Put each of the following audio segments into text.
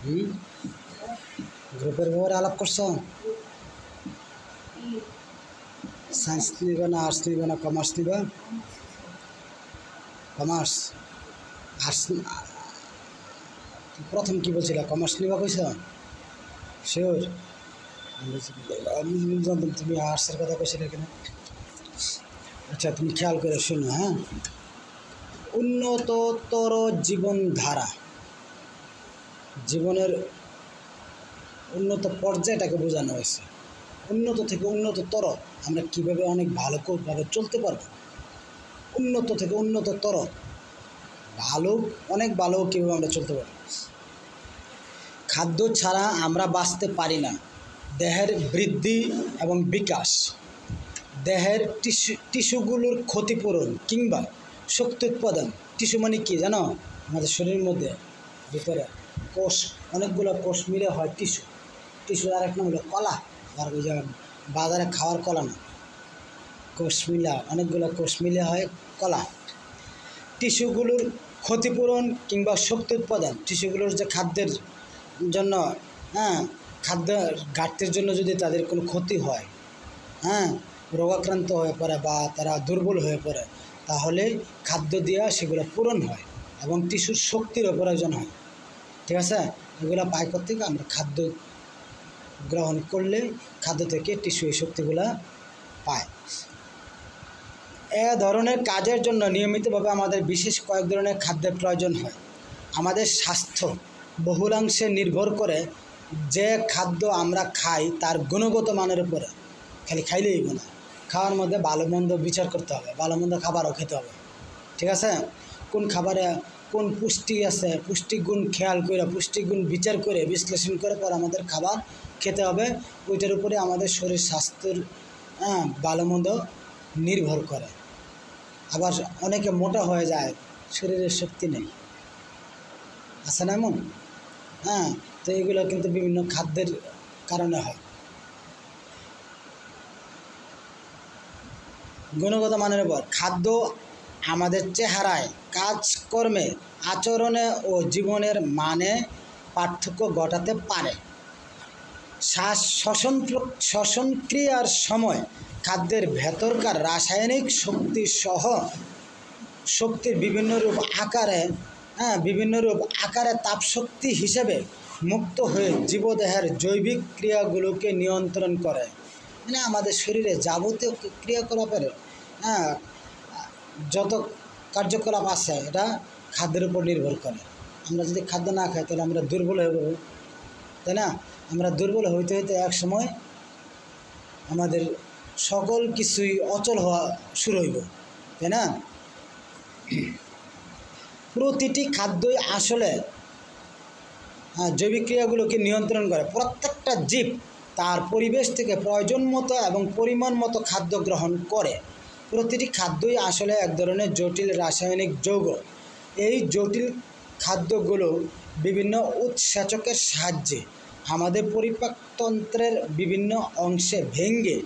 হুম, গ্রুপের ব্যাপারে আলাপ করছো? সায়েন্স নিবা না আর্টস নিবা না কমার্স নিবা? কমার্স। আর্টস প্রথম কি বলছিলা, কমার্স নিবা কইছ? শিওর? আমি জানতাম তুমি আর্টসের কথা কইছিলে কেন। আচ্ছা তুমি খেয়াল করে শোনো, হ্যাঁ। উন্নততর জীবনধারা, জীবনের উন্নত পর্যায়টাকে বোঝানো হয়েছে। উন্নত থেকে উন্নততর আমরা কীভাবে অনেক ভালোভাবে চলতে পারবো, উন্নত থেকে উন্নততর ভালো, অনেক ভালো কীভাবে আমরা চলতে পারবো। খাদ্য ছাড়া আমরা বাঁচতে পারি না। দেহের বৃদ্ধি এবং বিকাশ, দেহের টিস্যুগুলোর ক্ষতিপূরণ কিংবা শক্তি উৎপাদন। টিস্যু মানে কি জানো? আমাদের শরীরের মধ্যে ভিতরে কোষ, অনেকগুলো কোষ মিলে হয় টিস্যু। টিস্যুর আর এক নাম হলো কলা। আর ওই যে বাজারে খাওয়ার কলা না, কোষ মিলা, অনেকগুলো কোষ মিলে হয় কলা। টিস্যুগুলোর ক্ষতিপূরণ কিংবা শক্তি উৎপাদন, টিস্যুগুলোর যে খাদ্যের জন্য, হ্যাঁ, খাদ্য ঘাটতির জন্য যদি তাদের কোনো ক্ষতি হয়, হ্যাঁ, রোগাক্রান্ত হয়ে পড়ে বা তারা দুর্বল হয়ে পড়ে, তাহলে খাদ্য দেওয়া সেগুলো পূরণ হয় এবং টিস্যুর শক্তিরও প্রয়োজন হয়। ঠিক আছে? এগুলো পাই থেকে আমরা খাদ্য গ্রহণ করলে খাদ্য থেকে টিস্যু এই শক্তিগুলো পায়। এ ধরনের কাজের জন্য নিয়মিতভাবে আমাদের বিশেষ কয়েক ধরনের খাদ্যের প্রয়োজন হয়। আমাদের স্বাস্থ্য বহুলাংশে নির্ভর করে যে খাদ্য আমরা খাই তার গুণগত মানের উপরে। খালি খাইলেই না, খাওয়ার মধ্যে ভালো মন্দ বিচার করতে হবে, ভালো মন্দ খাবারও খেতে হবে। ঠিক আছে? কোন খাবারে কোন পুষ্টি আছে, পুষ্টিগুণ খেয়াল করে, পুষ্টিগুণ বিচার করে, বিশ্লেষণ করে পর আমাদের খাবার খেতে হবে। ওইটার উপরে আমাদের শরীর স্বাস্থ্যের ভালো মন্দ নির্ভর করে। আবার অনেকে মোটা হয়ে যায়, শরীরের শক্তি নেই, আছে না এমন? হ্যাঁ, তো এগুলো কিন্তু বিভিন্ন খাদ্যের কারণে হয়। গুণগত মানের উপর খাদ্য আমাদের চেহারায়, কাজকর্মে, আচরণে ও জীবনের মানে পার্থক্য ঘটাতে পারে। শ্বসন ক্রিয়ার সময় খাদ্যের ভেতরকার রাসায়নিক শক্তির বিভিন্ন রূপ আকারে তাপশক্তি হিসেবে মুক্ত হয়ে জীবদেহের জৈবিক ক্রিয়াগুলোকে নিয়ন্ত্রণ করে। মানে আমাদের শরীরে যাবতীয় ক্রিয়াকলাপের যত কার্যকলাপ আছে এটা খাদ্যের উপর নির্ভর করে। আমরা যদি খাদ্য না খাই তাহলে আমরা দুর্বল হয়ে যাবো, তাই না? আমরা দুর্বল হইতে হইতে এক সময় আমাদের সকল কিছুই অচল হওয়া শুরু হইব, তাই না? প্রতিটি খাদ্যই আসলে জৈবিক ক্রিয়াগুলোকে নিয়ন্ত্রণ করে। প্রত্যেকটা জীব তার পরিবেশ থেকে প্রয়োজন মতো এবং পরিমাণ মতো খাদ্য গ্রহণ করে। প্রতিটি খাদ্যই আসলে এক ধরনের জটিল রাসায়নিক যৌগ। এই জটিল খাদ্যগুলো বিভিন্ন উৎসেচকের সাহায্যে আমাদের পরিপাকতন্ত্রের বিভিন্ন অংশে ভেঙে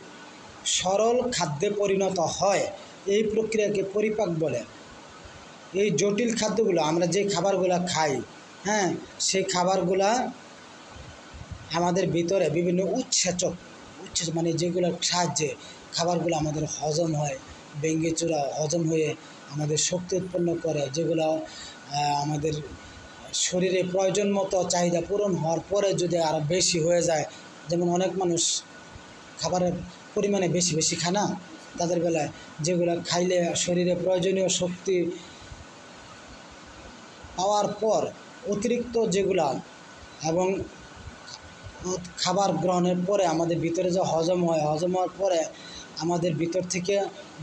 সরল খাদ্যে পরিণত হয়। এই প্রক্রিয়াকে পরিপাক বলে। এই জটিল খাদ্যগুলো আমরা যে খাবারগুলো খাই, হ্যাঁ, সেই খাবারগুলা আমাদের ভিতরে বিভিন্ন উৎসেচক মানে যেগুলোর সাহায্যে খাবারগুলো আমাদের হজম হয়, ভেঙে চূড়া হজম হয়ে আমাদের শক্তি উৎপন্ন করে, যেগুলো আমাদের শরীরে প্রয়োজন মতো চাহিদা পূরণ হওয়ার পরে যদি আরও বেশি হয়ে যায়, যেমন অনেক মানুষ খাবারের পরিমাণে বেশি খায় না, তাদের বেলায় যেগুলো খাইলে শরীরে প্রয়োজনীয় শক্তি পাওয়ার পর অতিরিক্ত যেগুলা এবং খাবার গ্রহণের পরে আমাদের ভিতরে যে হজম হয়, হজম হওয়ার পরে আমাদের ভিতর থেকে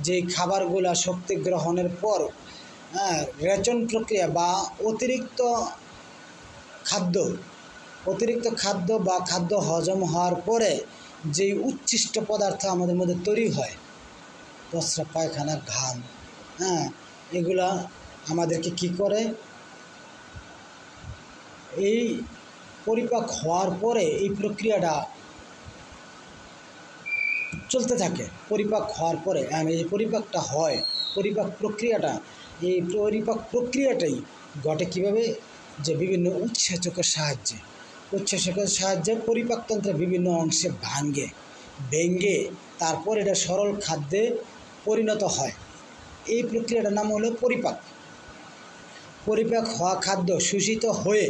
যেই খাবারগুলা শক্তি গ্রহণের পর রেচন প্রক্রিয়া বা অতিরিক্ত খাদ্য বা খাদ্য হজম হওয়ার পরে যেই উচ্ছিষ্ট পদার্থ আমাদের মধ্যে তৈরি হয়, প্রস্রাব, পায়খানা, ঘাম, এগুলা আমাদেরকে কি করে, এই পরিপাক হওয়ার পরে এই প্রক্রিয়াটা চলতে থাকে। পরিপাক হওয়ার পরে এই পরিপাকটা হয়, পরিপাক প্রক্রিয়াটাই ঘটে কীভাবে, যে বিভিন্ন উৎসেচকের সাহায্যে। উচ্চশিকার সাহায্যে পরিপাকতন্ত্রের বিভিন্ন অংশে ভেঙে তারপর এটা সরল খাদ্যে পরিণত হয়। এই প্রক্রিয়াটার নাম হলো পরিপাক। পরিপাক হওয়া খাদ্য শোষিত হয়ে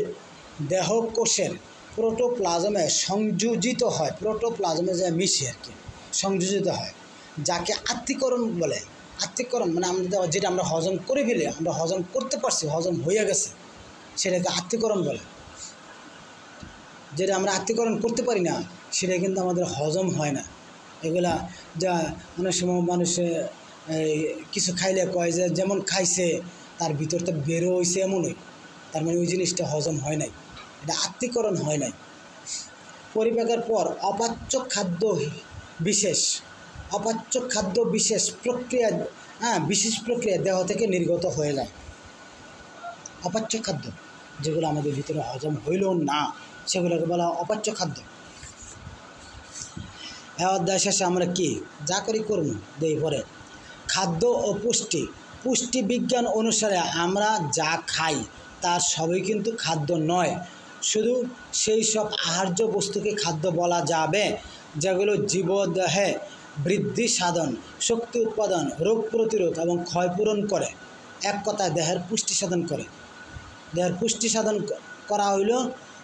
দেহকোষের প্রোটোপ্লাজমে সংযোজিত হয়, প্রোটোপ্লাজমে যা মিশে আর কি সংযোজিত হয়, যাকে আত্তীকরণ বলে। আত্তীকরণ মানে যেটা আমরা হজম করে ফেলে, আমরা হজম করতে পারছি, হজম হয়ে গেছে, সেটাকে আত্তীকরণ বলে। যেটা আমরা আত্তীকরণ করতে পারি না সেটা কিন্তু আমাদের হজম হয় না। এগুলা যা অনেক সময় মানুষে কিছু খাইলে কয় যে যেমন খাইছে তার ভিতর তো বেরো হয়েছে এমনই, তার মানে ওই জিনিসটা হজম হয় নাই, এটা আত্তীকরণ হয় নাই। পরিপাকের পর অপাচ্য খাদ্য বিশেষ প্রক্রিয়া দেহ থেকে নির্গত হয়ে যায়। অপাচ্য খাদ্য যেগুলো আমাদের ভিতরে হজম হইল না সেগুলোকে বলা অপাচ্য খাদ্য। অধ্যায় শেষে আমরা কি যা করি করব দেই পরে খাদ্য ও পুষ্টি বিজ্ঞান অনুসারে আমরা যা খাই তার সবই কিন্তু খাদ্য নয়, শুধু সেই সব আহার্য বস্তুকে খাদ্য বলা যাবে যেগুলো জীবদেহে বৃদ্ধি সাধন, শক্তি উৎপাদন, রোগ প্রতিরোধ এবং ক্ষয়পূরণ করে। এক কথায় দেহের পুষ্টি সাধন করে। দেহের পুষ্টি সাধন করা হইল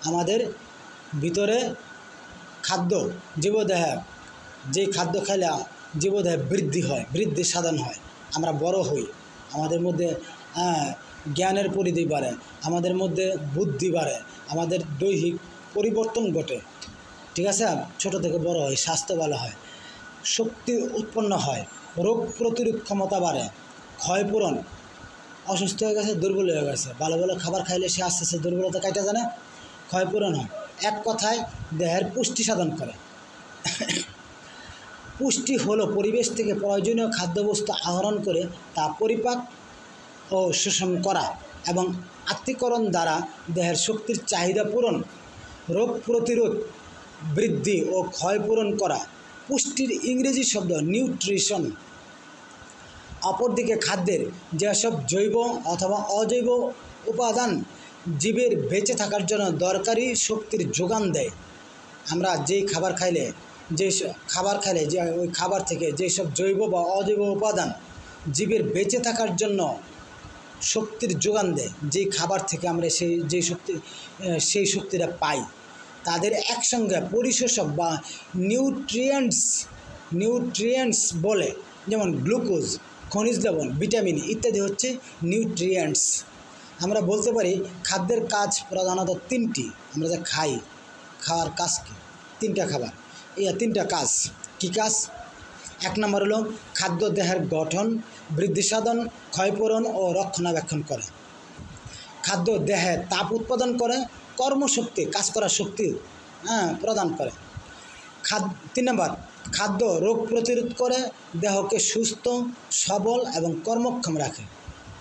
আমাদের ভিতরে খাদ্য, জীবদেহে যে খাদ্য খাইলে জীবদেহে বৃদ্ধি হয়, বৃদ্ধি সাধন হয়, আমরা বড় হই, আমাদের মধ্যে জ্ঞানের পরিধি বাড়ে, আমাদের মধ্যে বুদ্ধি বাড়ে, আমাদের দৈহিক পরিবর্তন ঘটে, ঠিক আছে, ছোট থেকে বড় হয়, স্বাস্থ্য ভালো হয়, শক্তি উৎপন্ন হয়, রোগ প্রতিরোধ ক্ষমতা বাড়ে, ক্ষয়পূরণ, অসুস্থ হয়ে গেছে, দুর্বল হয়ে গেছে, ভালো ভালো খাবার খাইলে সে আস্তে আস্তে দুর্বলতা কাটা জানে, ক্ষয়পূরণ হয়। এক কথায় দেহের পুষ্টি সাধন করে। পুষ্টি হলো পরিবেশ থেকে প্রয়োজনীয় খাদ্যবস্তু আহরণ করে তা পরিপাক ও শোষণ করা এবং আত্তীকরণ দ্বারা দেহের শক্তির চাহিদা পূরণ, রোগ প্রতিরোধ, বৃদ্ধি ও ক্ষয়পূরণ করা। পুষ্টির ইংরেজি শব্দ নিউট্রিশন। অপরদিকে খাদ্যের যেসব জৈব অথবা অজৈব উপাদান জীবের বেঁচে থাকার জন্য দরকারি শক্তির যোগান দেয়। আমরা যেই খাবার খাইলে যে ওই খাবার থেকে যেসব জৈব বা অজৈব উপাদান জীবের বেঁচে থাকার জন্য শক্তির যোগান দেয়, যেই খাবার থেকে আমরা সেই শক্তিটা পাই, তাদের একসঙ্গে পরিশোষক বা নিউট্রিয়েন্টস বলে। যেমন গ্লুকোজ, খনিজ লবণ, ভিটামিন ইত্যাদি হচ্ছে নিউট্রিয়েন্টস। আমরা বলতে পারি খাদ্যের কাজ প্রধানত তিনটি। আমরা যা খাওয়ার কাজ কি? তিনটা কাজ। কি কাজ? এক নম্বর হলো খাদ্য দেহের গঠন, বৃদ্ধি সাধন, ক্ষয়পূরণ ও রক্ষণাবেক্ষণ করে। খাদ্য দেহে তাপ উৎপাদন করে, কর্মশক্তি, কাজ করার শক্তি প্রদান করে। 3 নম্বর, খাদ্য রোগ প্রতিরোধ করে, দেহকে সুস্থ, সবল এবং কর্মক্ষম রাখে।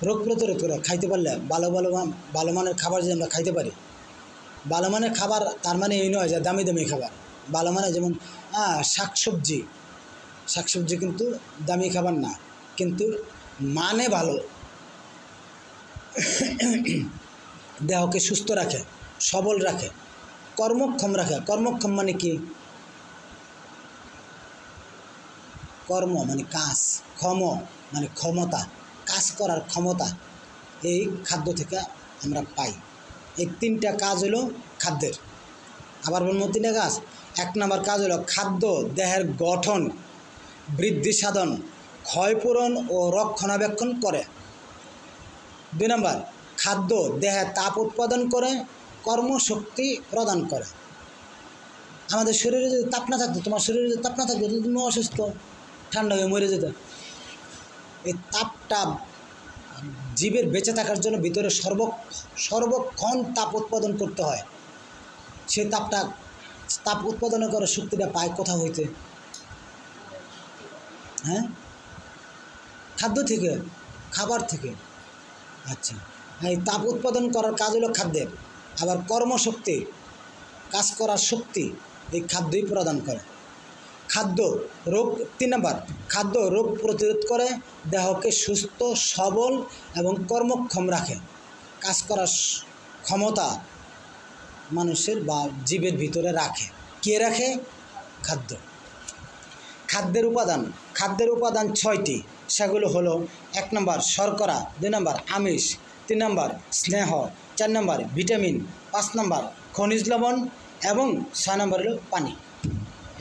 রোগ প্রতিরোধ করে খাইতে পারলে ভালো মানের খাবার যদি আমরা খাইতে পারি। ভালো মানের খাবার তার মানে এই নয় যে দামি দামি খাবার। ভালো মানে যেমন শাকসবজি কিন্তু দামি খাবার না, কিন্তু মানে ভালো, দেহকে সুস্থ রাখে, সবল রাখে, কর্মক্ষম রাখে। কর্মক্ষম মানে কি? কর্ম মানে কাজ, ক্ষম মানে ক্ষমতা, কাজ করার ক্ষমতা এই খাদ্য থেকে আমরা পাই। এই 3টা কাজ হলো খাদ্যের। আবার বলবো 3টা কাজ। 1 নম্বর কাজ হলো খাদ্য দেহের গঠন, বৃদ্ধি সাধন, ক্ষয়পূরণ ও রক্ষণাবেক্ষণ করে। 2 নম্বর, খাদ্য দেহে তাপ উৎপাদন করে, কর্মশক্তি প্রদান করে। আমাদের শরীরে যদি তাপ না থাকতো, তোমার শরীরে যদি তাপ না থাকতো, তুমি অসুস্থ, ঠান্ডা হয়ে মরে যেত। এই তাপটা জীবের বেঁচে থাকার জন্য ভিতরে সর্বক্ষণ তাপ উৎপাদন করতে হয়। সেই তাপ উৎপাদনের করার শক্তিটা পায় কোথা হইতে? খাদ্য থেকে, খাবার থেকে। আচ্ছা, এই তাপ উৎপাদন করার কাজ হলো খাদ্যের। আবার কর্মশক্তি, কাজ করার শক্তি এই খাদ্যই প্রদান করে। 3 নম্বর, খাদ্য রোগ প্রতিরোধ করে, দেহকে সুস্থ, সবল এবং কর্মক্ষম রাখে। কাজ করার ক্ষমতা মানুষের বা জীবের ভিতরে রাখে। কে রাখে? খাদ্য। খাদ্যের উপাদান 6টি। সেগুলো হলো 1 নম্বর শর্করা, 2 নম্বর আমিষ, 3 নম্বর স্নেহ, 4 নম্বর ভিটামিন, 5 নম্বর খনিজ লবণ এবং 6 নম্বর হলো পানি।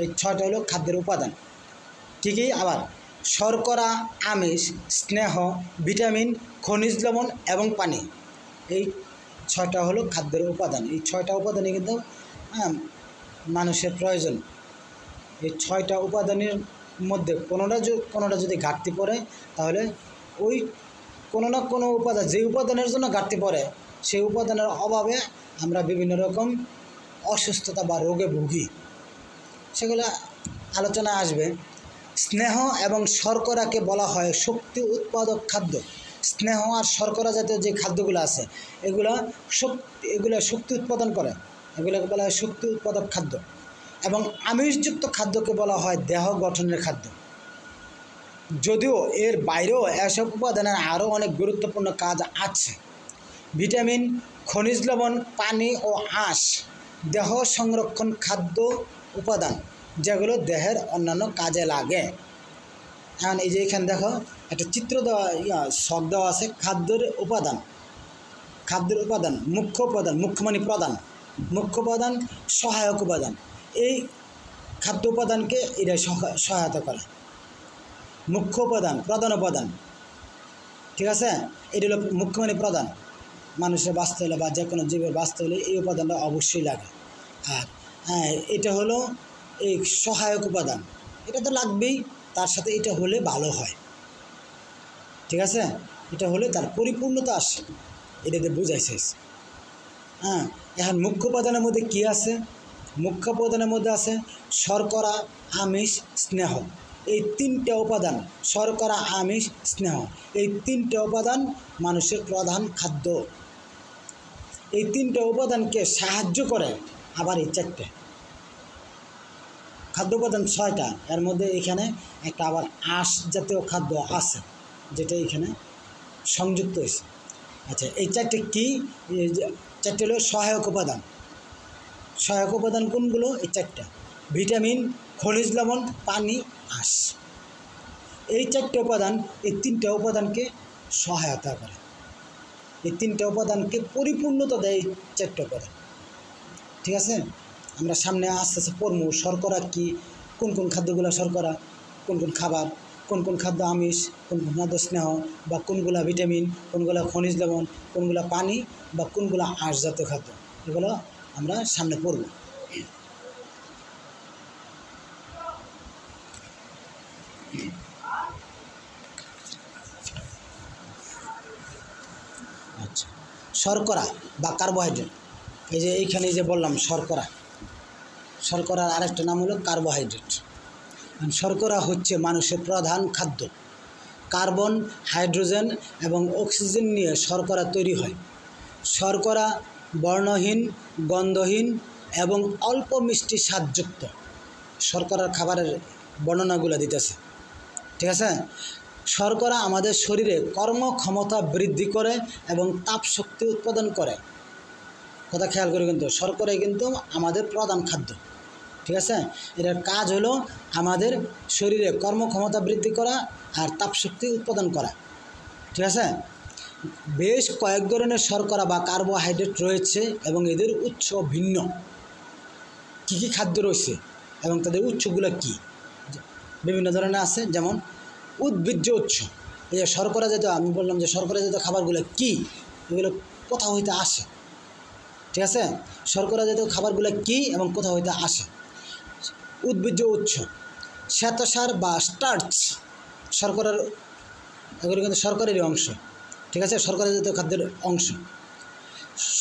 এই 6টা হলো খাদ্যের উপাদান। ঠিকই। আবার শর্করা, আমিষ, স্নেহ, ভিটামিন, খনিজ লবণ এবং পানি, এই 6টা হলো খাদ্যের উপাদান। এই 6টা উপাদানই কিন্তু মানুষের প্রয়োজন। এই 6টা উপাদানের মধ্যে কোনোটা যদি ঘাটতি পড়ে, তাহলে ওই কোনো না কোনো উপাদান, যে উপাদানের জন্য ঘাটতি পড়ে, সেই উপাদানের অভাবে আমরা বিভিন্ন রকম অসুস্থতা বা রোগে ভুগি। সেগুলো আলোচনায় আসবে। স্নেহ এবং শর্করাকে বলা হয় শক্তি উৎপাদক খাদ্য। স্নেহ আর শর্করা জাতীয় যে খাদ্যগুলো আছে, এগুলো শক্তি উৎপাদন করে, এগুলোকে বলা হয় শক্তি উৎপাদক খাদ্য। এবং আমিষযুক্ত খাদ্যকে বলা হয় দেহ গঠনের খাদ্য। যদিও এর বাইরেও এসব উপাদানের আরও অনেক গুরুত্বপূর্ণ কাজ আছে। ভিটামিন, খনিজ লবণ, পানি ও আঁশ দেহ সংরক্ষণ খাদ্য উপাদান, যেগুলো দেহের অন্যান্য কাজে লাগে। এখন এই যে এখানে দেখো একটা চিত্র দেওয়া, শখ দেওয়া আছে। খাদ্যের উপাদান, মুখ্য উপাদান, মুখ্য মানে প্রধান, মুখ্য উপাদান, সহায়ক উপাদান। এই খাদ্য উপাদানকে এটা সহায়তা করে। মুখ্য উপাদান, প্রধান উপাদান, ঠিক আছে। এটা হলো মুখ্য মানে প্রধান। মানুষের বাঁচতে হলে বা যে কোনো জীবের বাঁচতে হলে এই উপাদানটা অবশ্যই লাগে। আর এটা হলো এই সহায়ক উপাদান, এটা তো লাগবেই, তার সাথে এটা হলে ভালো হয়, ঠিক আছে। এটা হলে তার পরিপূর্ণতা আসে, এটাতে বুঝাইছে। এখন মুখ্য উপাদানের মধ্যে কি আছে? মুখ্য উপাদানের মধ্যে আছে শর্করা, আমিষ, স্নেহ। এই 3টে উপাদান, শর্করা, আমিষ, স্নেহ, এই 3টে উপাদান মানুষের প্রধান খাদ্য। এই 3টে উপাদানকে সাহায্য করে আবার এই 4টে খাদ্য উপাদান 6টা। এর মধ্যে এখানে একটা আবার আঁশ জাতীয় খাদ্য আছে, যেটা এখানে সংযুক্ত হয়েছে। আচ্ছা, এই 4টে কি? এই 4টে হলো সহায়ক উপাদান। সহায়ক উপাদান কোনগুলো? এই 4টা: ভিটামিন, খনিজ লবণ, পানি, আঁশ। এই 4টে উপাদান এই 3টে উপাদানকে সহায়তা করে, এই 3টে উপাদানকে পরিপূর্ণতা দেয় এই 4টে উপাদান, ঠিক আছে। আমরা সামনে আস্তে আস্তে পড়বো শর্করা কি, কোন কোন খাদ্যগুলো শর্করা, কোন কোন খাবার, কোন কোন খাদ্য আমিষ, কোন কোন খাদ্য স্নেহ, বা কোনগুলা ভিটামিন, কোনগুলা খনিজ লবণ, কোনগুলা পানি, বা কোনগুলা আঁশ জাতীয় খাদ্য, এগুলো আমরা সামনে পড়ব। আচ্ছা, শর্করা বা কার্বোহাইড্রেট। এই যে এইখানে যে বললাম শর্করার আরেকটা নাম হলো কার্বোহাইড্রেট। শর্করা হচ্ছে মানুষের প্রধান খাদ্য। কার্বন, হাইড্রোজেন এবং অক্সিজেন নিয়ে শর্করা তৈরি হয়। শর্করা বর্ণহীন, গন্ধহীন এবং অল্প মিষ্টি স্বাদযুক্ত। শর্করার খাবারের বর্ণনাগুলো দিতেছে, ঠিক আছে। শর্করা আমাদের শরীরে কর্মক্ষমতা বৃদ্ধি করে এবং তাপশক্তি উৎপাদন করে। কথা খেয়াল করে, কিন্তু শর্করাই কিন্তু আমাদের প্রধান খাদ্য, ঠিক আছে। এটার কাজ হলো আমাদের শরীরে কর্মক্ষমতা বৃদ্ধি করা আর তাপশক্তি উৎপাদন করা, ঠিক আছে। বেশ কয়েক ধরনের শর্করা বা কার্বোহাইড্রেট রয়েছে এবং এদের উৎস ভিন্ন। কী কী খাদ্য রয়েছে এবং তাদের উৎসগুলো কি? বিভিন্ন ধরনের আছে, যেমন উদ্ভিজ্জ উৎস। এই যে শর্করা জাতীয়, আমি বললাম যে শর্করা জাতীয় খাবারগুলো কি, এগুলো কোথা হইতে আসে, ঠিক আছে। শর্করা জাতীয় খাবারগুলো কি এবং কোথা হইতে আসে? উদ্ভিজ্জ উৎস, শ্বেতসার বা স্টার্চ, শর্করার, এগুলো কিন্তু শর্করারই অংশ, ঠিক আছে, শর্করা জাতীয় খাদ্যের অংশ।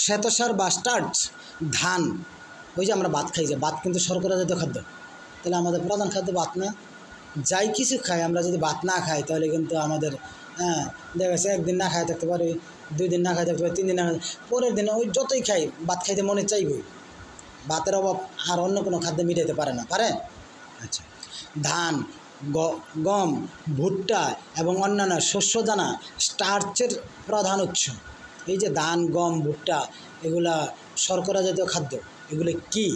শ্বেতসার বা স্টার্চ, ধান, ওই যে আমরা ভাত খাই, যে ভাত কিন্তু শর্করা জাতীয় খাদ্য। তাহলে আমাদের প্রধান খাদ্য ভাত না? যাই কিছু খাই, আমরা যদি ভাত না খাই তাহলে কিন্তু আমাদের দেখা গেছে একদিন না খাই থাকতে পারি, 2 দিন না খাই থাকতে পারি, 3 দিন না খাই, পরের দিন ওই যতই খাই ভাত খাইতে মনে চাইবই। ভাতের অভাব আর অন্য কোনো খাদ্য মিটাইতে পারে না, পারে? আচ্ছা, ধান, গম, ভুট্টা এবং অন্যান্য শস্যদানা স্টার্চের প্রধান উৎস। এই যে ধান, গম, ভুট্টা, এগুলা শর্করা জাতীয় খাদ্য। এগুলো কি?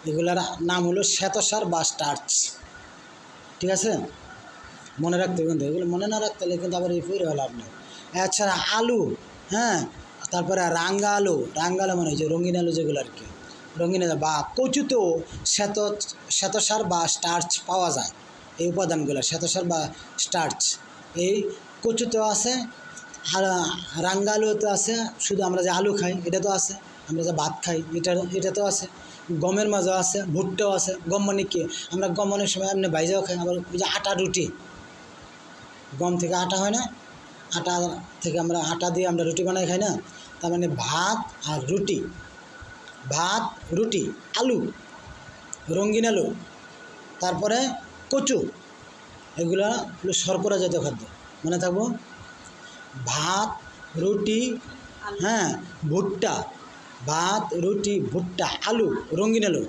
এগুলার নাম হলো শ্বেতসার বা স্টার্চ। ঠিক আছে, মনে রাখতে হবে কিন্তু, এগুলো মনে না রাখতে হলে কিন্তু আবার এই পড়ে লাভ নেই। এছাড়া আলু, হ্যাঁ, তারপরে রাঙ্গা আলু মানে যে রঙিন আলু যেগুলো আর কি, রঙিন বা কচুতেও শ্বেতসার বা স্টার্চ পাওয়া যায়। এই উপাদানগুলো শ্বেতসার বা স্টার্চ এই কচুতেও আছে, আর রাঙ্গা আলুতে আছে। শুধু আমরা যে আলু খাই এটা তো আছে, আমরা যে ভাত খাই এটাতেও আছে, গমের মাঝেও আছে, ভুট্টাও আছে। গম মানে কি? আমরা গম অনেক সময় এমনি ভাইজাও খাই। আবার ওই যে আটা রুটি, গম থেকে আটা হয় না, আটা থেকে আমরা আটা দিয়ে আমরা রুটি বানাই খাই না। তার মানে ভাত আর রুটি, ভাত রুটি, আলু, রঙিন আলু, তারপরে কচু, এগুলা হলো শর্করা জাতীয় খাদ্য। মনে থাকবো, ভাত রুটি, হ্যাঁ, ভুট্টা, ভাত রুটি ভুট্টা, আলু, রঙিন আলু,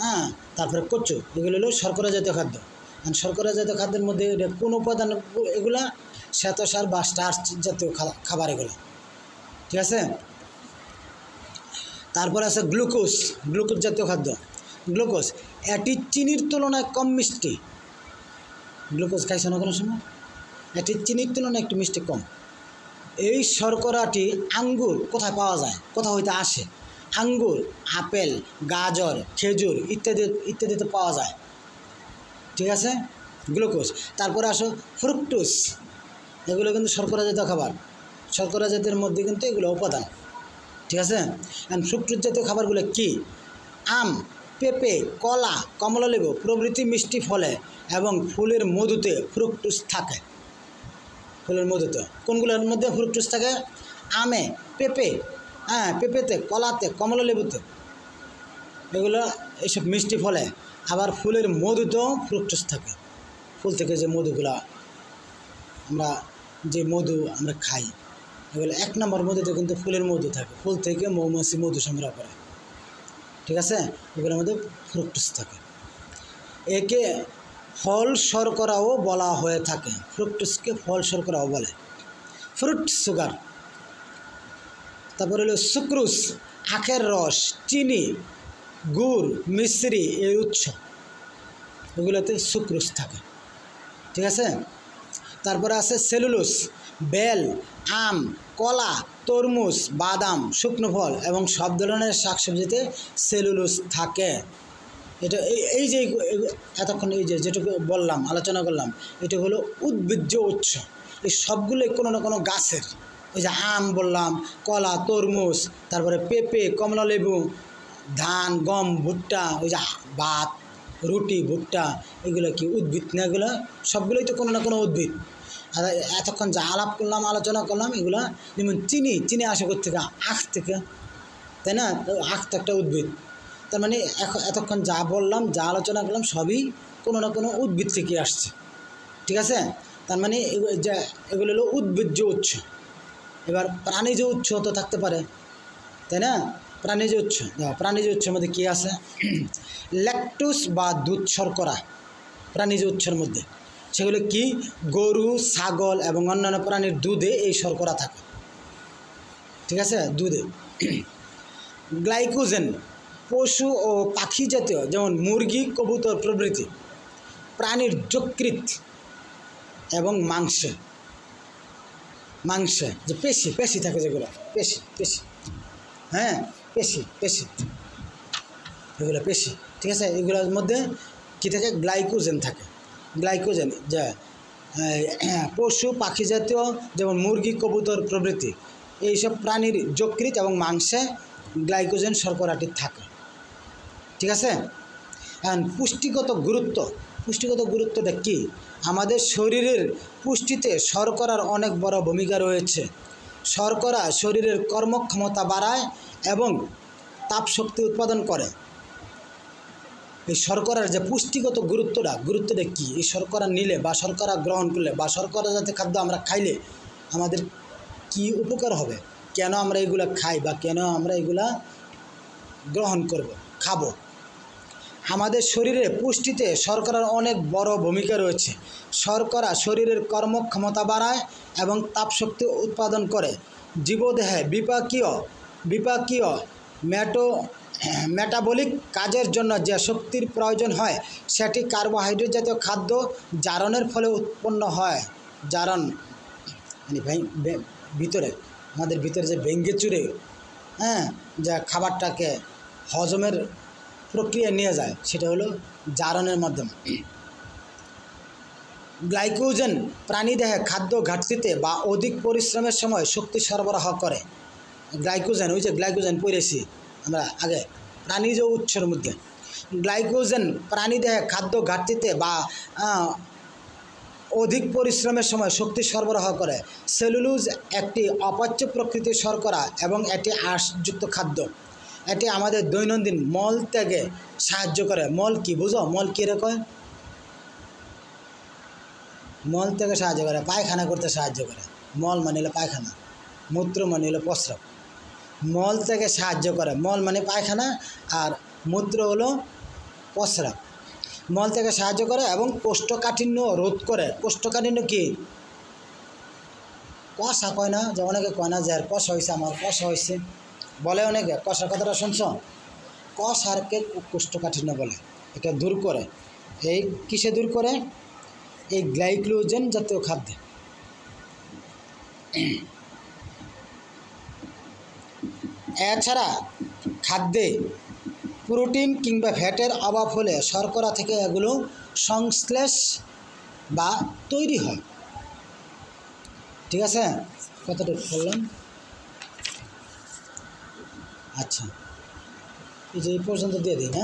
হ্যাঁ, তারপরে কচু, এগুলো হলো শর্করা জাতীয় খাদ্য। আর শর্করা জাতীয় খাদ্যের মধ্যে কোন উপাদান? এগুলা শ্বেতসার বা স্টার্চ জাতীয় খাবার এগুলো। ঠিক আছে, তারপরে আছে গ্লুকোজ জাতীয় খাদ্য। গ্লুকোজ এটি চিনির তুলনায় কম মিষ্টি। গ্লুকোজ খাইছে না কোনো সময়? এটি চিনির তুলনায় একটু মিষ্টি কম। এই শর্করাটি আঙ্গুর কোথায় পাওয়া যায়, কোথা হইতে আসে? আঙ্গুর, আপেল, গাজর, খেজুর ইত্যাদিতে পাওয়া যায়। ঠিক আছে, গ্লুকোজ। তারপরে আসো ফ্রুক্টোজ, এগুলো কিন্তু শর্করা জাতীয় খাবার। শর্করা জাতীয়ের মধ্যে কিন্তু এগুলো উপাদান। ঠিক আছে, ফ্রুক্টোজ জাতীয় খাবারগুলো কি? আম, পেঁপে, কলা, কমলালেবু প্রভৃতি মিষ্টি ফলে এবং ফুলের মধুতে ফ্রুক্টোজ থাকে। ফুলের মধুতে কোনগুলোর মধ্যে ফ্রুক্টোজ থাকে? আমে, পেঁপে, হ্যাঁ, পেঁপেতে, কলাতে, কমলালেবুতে, এগুলো এইসব মিষ্টি ফলে। আবার ফুলের মধুতেও ফ্রুক্টোজ থাকে। ফুল থেকে যে মধুগুলা আমরা খাই, এগুলো 1 নম্বর মধুতে কিন্তু ফুলের মধু থাকে। ফুল থেকে মৌমাছি মধু সংগ্রহ করে। ঠিক আছে, এগুলোর মধ্যে ফ্রুক্টোজ থাকে। একে ফল শর্করাও বলা হয়ে থাকে। ফ্রুক্টোজকে ফল শর্করাও বলে। ফ্রুট সুগার, তারপরে হলো সুক্রোজ, আখের রস, চিনি, গুড়, মিশ্রি এর উৎস, এগুলোতে সুক্রোজ থাকে। ঠিক আছে, তারপরে আছে সেলুলোজ, বেল, আম, কলা, তরমুজ, বাদাম, শুকনো ফল এবং সব ধরনের শাকসবজিতে সেলুলোজ থাকে। এটা এই যে এতক্ষণ এই যেটুকু বললাম, আলোচনা করলাম, এটা হলো উদ্ভিজ্জ উৎস। এই সবগুলোই কোনো না কোনো গাছের। এই যে আম বললাম, কলা, তরমুজ, তারপরে পেঁপে, কমলালেবু, ধান, গম, ভুট্টা, ওই যে ভাত, রুটি, ভুট্টা, এগুলো কি উদ্ভিদ না? এগুলো সবগুলোই তো কোনো না কোনো উদ্ভিদ। আর এতক্ষণ যা আলাপ করলাম, আলোচনা করলাম, এগুলা যেমন চিনি আসে কোত্থেকে? আখ থেকে, তাই না? তো আখ তো একটা উদ্ভিদ। তার মানে এতক্ষণ যা বললাম, যা আলোচনা করলাম, সবই কোনো না কোনো উদ্ভিদ থেকে আসছে। ঠিক আছে, তার মানে এগুলো হলো উদ্ভিজ্জ উৎস। এবার প্রাণীজ উৎস তো থাকতে পারে, তাই না? প্রাণীজ উৎসের মধ্যে কী আছে? ল্যাকটোজ বা দুধ শর্করা প্রাণীজ উৎসের মধ্যে। সেগুলো কি? গরু, ছাগল এবং অন্যান্য প্রাণীর দুধে এই শর্করা থাকে। ঠিক আছে, দুধে। গ্লাইকোজেন পশু ও পাখি জাতীয়, যেমন মুরগি, কবুতর প্রভৃতি প্রাণীর যকৃৎ এবং মাংসে যে পেশি থাকে, যেগুলো পেশি, হ্যাঁ, পেশি, এগুলো পেশি। ঠিক আছে, এগুলোর মধ্যে কী থাকে? গ্লাইকোজেন থাকে। গ্লাইকোজেন যা পশু পাখি জাতীয়, যেমন মুরগি, কবুতর প্রভৃতি এইসব প্রাণীর যকৃৎ এবং মাংসে গ্লাইকোজেন শর্করাটি থাকে। ঠিক আছে, পুষ্টিগত গুরুত্বটা কি? আমাদের শরীরের পুষ্টিতে শর্করার অনেক বড় ভূমিকা রয়েছে। শর্করা শরীরের কর্মক্ষমতা বাড়ায় এবং তাপশক্তি উৎপাদন করে। এই শর্করার যে পুষ্টিগত গুরুত্বটা কি? এই শর্করা নিলে বা শর্করা গ্রহণ করলে বা শর্করা জাতীয় খাদ্য আমরা খাইলে আমাদের কি উপকার হবে? কেন আমরা এগুলা খাই বা কেন আমরা এগুলা গ্রহণ খাবো? আমাদের শরীরে পুষ্টিতে শর্করার অনেক বড় ভূমিকা রয়েছে। শর্করা শরীরের কর্মক্ষমতা বাড়ায় এবং তাপশক্তি উৎপাদন করে। জীবদেহে বিপাকীয় মেটাবলিক কাজের জন্য যে শক্তির প্রয়োজন হয় সেটি কার্বোহাইড্রেট জাতীয় খাদ্য জারণের ফলে উৎপন্ন হয়। জারণ মানে ভিতরে আমাদের ভিতরে যে ভেঙ্গে চুরে যা খাবারটাকে হজমের প্রক্রিয়া নিয়ে যায় সেটা হলো জারণের মাধ্যমে। গ্লাইকোজেন প্রাণীদেহে খাদ্য ঘাটতিতে বা অধিক পরিশ্রমের সময় শক্তি সরবরাহ করে। গ্লাইকোজেন, ওই যে গ্লাইকোজেন পড়েছি আমরা আগে, প্রাণীজ উৎসের মধ্যে। গ্লাইকোজেন প্রাণীদেহে খাদ্য ঘাটতিতে বা অধিক পরিশ্রমের সময় শক্তি সরবরাহ করে। সেলুলোজ একটি অপাচ্য প্রকৃতির শর্করা এবং এটি আঁশযুক্ত খাদ্য। এটি আমাদের দৈনন্দিন মল ত্যাগে সাহায্য করে। মল কি বুঝো? মল কী রকম? মল ত্যাগে সাহায্য করে, পায়খানা করতে সাহায্য করে। মল মানে হলো পায়খানা, মূত্র মানে হলো প্রস্রাব। মল থেকে সাহায্য করে, মল মানে পায়খানা আর মূত্র হলো প্রস্রাব। মল থেকে সাহায্য করে এবং কোষ্ঠকাঠিন্য রোধ করে। কোষ্ঠকাঠিন্য কি? কষা কয় না, যে অনেকে কয় না যে আর কষা হয়েছে, আমার কষা হয়েছে বলে অনেকে। কষার কথাটা শুনছ? কষারকে কোষ্ঠকাঠিন্য বলে। এটা দূর করে। এই কিসে দূর করে? এই গ্লাইকোজেন জাতীয় খাদ্যে। এছাড়া খাদ্যে প্রোটিন কিংবা ফ্যাটের অভাব হলে শর্করা থেকে এগুলো সংশ্লেষ বা তৈরি হয়। ঠিক আছে, কতটুকু বললাম? আচ্ছা, এই যে এই পর্যন্ত দিয়ে দিই না,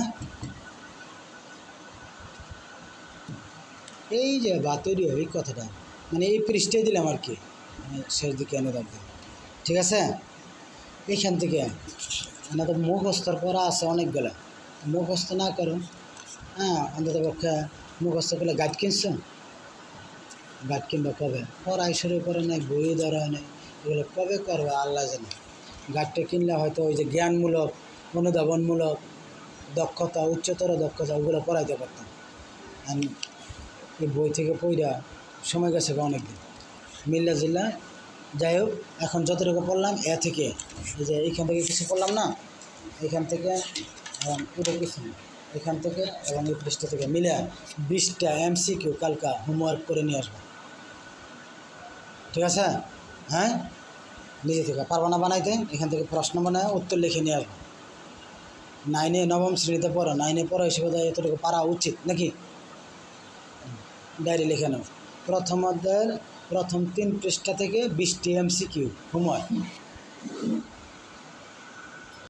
এই যে বা তৈরি হয় এই কথাটা মানে এই পৃষ্ঠে দিলাম আর কি, শেষ দিকে এনে রাখবেন। ঠিক আছে, এইখান থেকে আমাদের মুখস্থর পড়া আছে অনেকগুলো। মুখস্থ না করো, অন্তত পক্ষে মুখস্থ করলে গাইড কিনছ, গাইড কিনবা কবে? পড়াই শুরু করে নাই, বই ধরা হয় নাই, এগুলো কবে করবে আল্লাহ জানে। গাইডটা কিনলে হয়তো ওই যে জ্ঞানমূলক, অনুধাবনমূলক দক্ষতা, উচ্চতর দক্ষতা ওগুলো পড়াইতে পারতাম। আমি এই বই থেকে পড়া সময় গেছে অনেকদিন, মিল্লা জিল্লা। যাই হোক, এখন যতটুকু পড়লাম এ থেকে, এই যে এইখান থেকে কিছু পড়লাম না, এখান থেকে এবং এটা কিছু, এখান থেকে এবং এই পৃষ্ঠা থেকে মিলে 20টা MCQ কালকা হোমওয়ার্ক করে নিয়ে আসবো। ঠিক আছে? হ্যাঁ, নিজে থেকে পারবো না বানাইতে, এখান থেকে প্রশ্ন বানায় উত্তর লিখে নিয়ে আসবো। 9-এ 9ম শ্রেণীতে পড়ো, 9-এ পড়া হিসেবে এতটুকু পারা উচিত নাকি? ডায়েরি লিখে নাও। প্রথম অধ্যায়ের প্রথম 3 পৃষ্ঠা থেকে 20টি MCQ হোমওয়ার্ক।